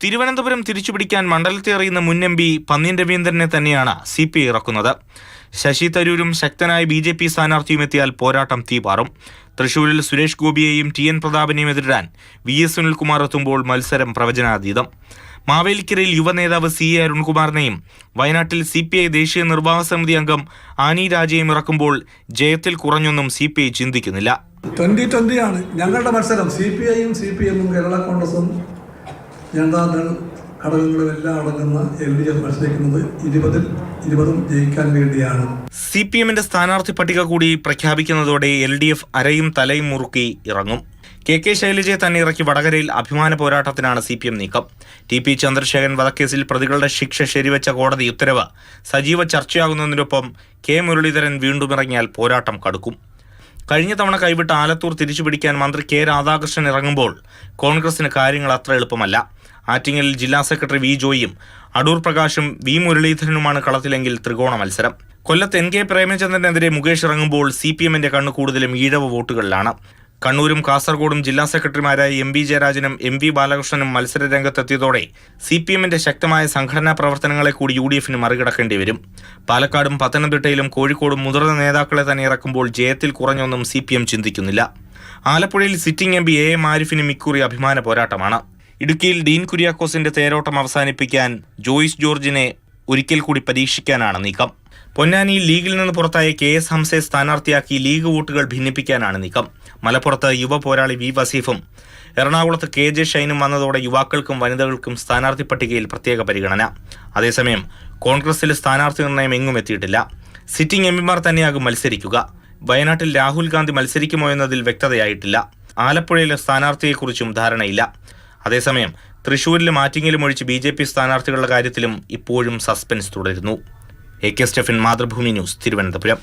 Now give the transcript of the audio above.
തിരുവനന്തപുരം തിരിച്ചുപിടിക്കാൻ മണ്ഡലത്തെ അറിയുന്ന മുൻ എം പി പന്ന്യൻ രവീന്ദ്രനെ തന്നെയാണ് CPI ഇറക്കുന്നത്. ശശി തരൂരും ശക്തനായ BJP സ്ഥാനാർത്ഥിയും എത്തിയാൽ പോരാട്ടം തീപാറും. തൃശൂരിൽ സുരേഷ് ഗോപിയെയും TN പ്രതാപനെയും എതിരിടാൻ VS സുനിൽകുമാർ എത്തുമ്പോൾ മത്സരം പ്രവചനാതീതം. മാവേലിക്കരയിൽ യുവനേതാവ് CA അരുൺകുമാറിനെയും വയനാട്ടിൽ CPI ദേശീയ നിർവാഹക സമിതി അംഗം ആനി രാജയും ഇറക്കുമ്പോൾ ജയത്തിൽ കുറഞ്ഞൊന്നും CPI ചിന്തിക്കുന്നില്ല. 2020 ആണ് ഞങ്ങളുടെ മത്സരം. CPIയും CPMും കേരള കോൺഗ്രസും ജനതാദൾ ഘടകങ്ങളും എല്ലാം അടങ്ങുന്ന LDF മത്സരിക്കുന്നത് 20-20 ജയിക്കാൻ വേണ്ടിയാണ്. CPMന്റെ സ്ഥാനാർത്ഥി പട്ടിക കൂടി പ്രഖ്യാപിക്കുന്നതോടെ LDF അരയും തലയും മുറുക്കി ഇറങ്ങും. KK ശൈലജയെ തന്നെ ഇറക്കി വടകരയിൽ അഭിമാന പോരാട്ടത്തിനാണ് CPM നീക്കം. TP ചന്ദ്രശേഖരൻ വധക്കേസിൽ പ്രതികളുടെ ശിക്ഷ ശരിവെച്ച കോടതി ഉത്തരവ് സജീവ ചർച്ചയാകുന്നതിനൊപ്പം K മുരളീധരൻ വീണ്ടും ഇറങ്ങിയാൽ പോരാട്ടം കടുക്കും. കഴിഞ്ഞ തവണ കൈവിട്ട ആലത്തൂർ തിരിച്ചുപിടിക്കാൻ മന്ത്രി K രാധാകൃഷ്ണൻ ഇറങ്ങുമ്പോൾ കോൺഗ്രസിന് കാര്യങ്ങൾ അത്ര എളുപ്പമല്ല. ആറ്റിങ്ങലിൽ ജില്ലാ സെക്രട്ടറി V ജോയിയും അടൂർ പ്രകാശും V മുരളീധരനുമാണ് കളത്തിലെങ്കിൽ ത്രികോണ മത്സരം. കൊല്ലത്ത് NK പ്രേമചന്ദ്രനെതിരെ മുകേഷ് ഇറങ്ങുമ്പോൾ CPMന്റെ കണ്ണ് കൂടുതലും ഈഴവ വോട്ടുകളിലാണ്. കണ്ണൂരും കാസർഗോഡും ജില്ലാ സെക്രട്ടറിമാരായ MV ജയരാജനും MV ബാലകൃഷ്ണനും മത്സര രംഗത്തെത്തിയതോടെ CPMന്റെ ശക്തമായ സംഘടനാ പ്രവർത്തനങ്ങളെ കൂടി UDFന് മറികടക്കേണ്ടി വരും. പാലക്കാടും പത്തനംതിട്ടയിലും കോഴിക്കോടും മുതിർന്ന നേതാക്കളെ തന്നെ ഇറക്കുമ്പോൾ ജയത്തിൽ കുറഞ്ഞൊന്നും CPM ചിന്തിക്കുന്നില്ല. ആലപ്പുഴയിൽ സിറ്റിംഗ് MP AM ആരിഫിനും ഇക്കുറി അഭിമാന പോരാട്ടമാണ്. ഇടുക്കിയിൽ ഡീൻ കുര്യാക്കോസിന്റെ തേരോട്ടം അവസാനിപ്പിക്കാൻ ജോയിസ് ജോർജിനെ ഒരിക്കൽ കൂടി പരീക്ഷിക്കാനാണ് നീക്കം. പൊന്നാനിയിൽ ലീഗിൽ നിന്ന് പുറത്തായ KS ഹംസയെ സ്ഥാനാർത്ഥിയാക്കി ലീഗ് വോട്ടുകൾ ഭിന്നിപ്പിക്കാനാണ് നീക്കം. മലപ്പുറത്ത് യുവ പോരാളി V വസീഫും എറണാകുളത്ത് KJ ഷൈനും വന്നതോടെ യുവാക്കൾക്കും വനിതകൾക്കും സ്ഥാനാർത്ഥി പട്ടികയിൽ പ്രത്യേക പരിഗണന. അതേസമയം കോൺഗ്രസിലെ സ്ഥാനാർത്ഥി നിർണയം എങ്ങും എത്തിയിട്ടില്ല. സിറ്റിംഗ് MPമാർ തന്നെയാകും മത്സരിക്കുക. വയനാട്ടിൽ രാഹുൽ ഗാന്ധി മത്സരിക്കുമോ എന്നതിൽ വ്യക്തതയായിട്ടില്ല. ആലപ്പുഴയിലെ സ്ഥാനാർത്ഥിയെക്കുറിച്ചും ധാരണയില്ല. അതേസമയം തൃശൂരിലും ആറ്റിങ്ങലും ഒഴിച്ച് BJP സ്ഥാനാർത്ഥികളുടെ കാര്യത്തിലും ഇപ്പോഴും സസ്പെൻസ് തുടരുന്നു. AK Stephen, Mathrubhumi news, Thiruvananthapuram.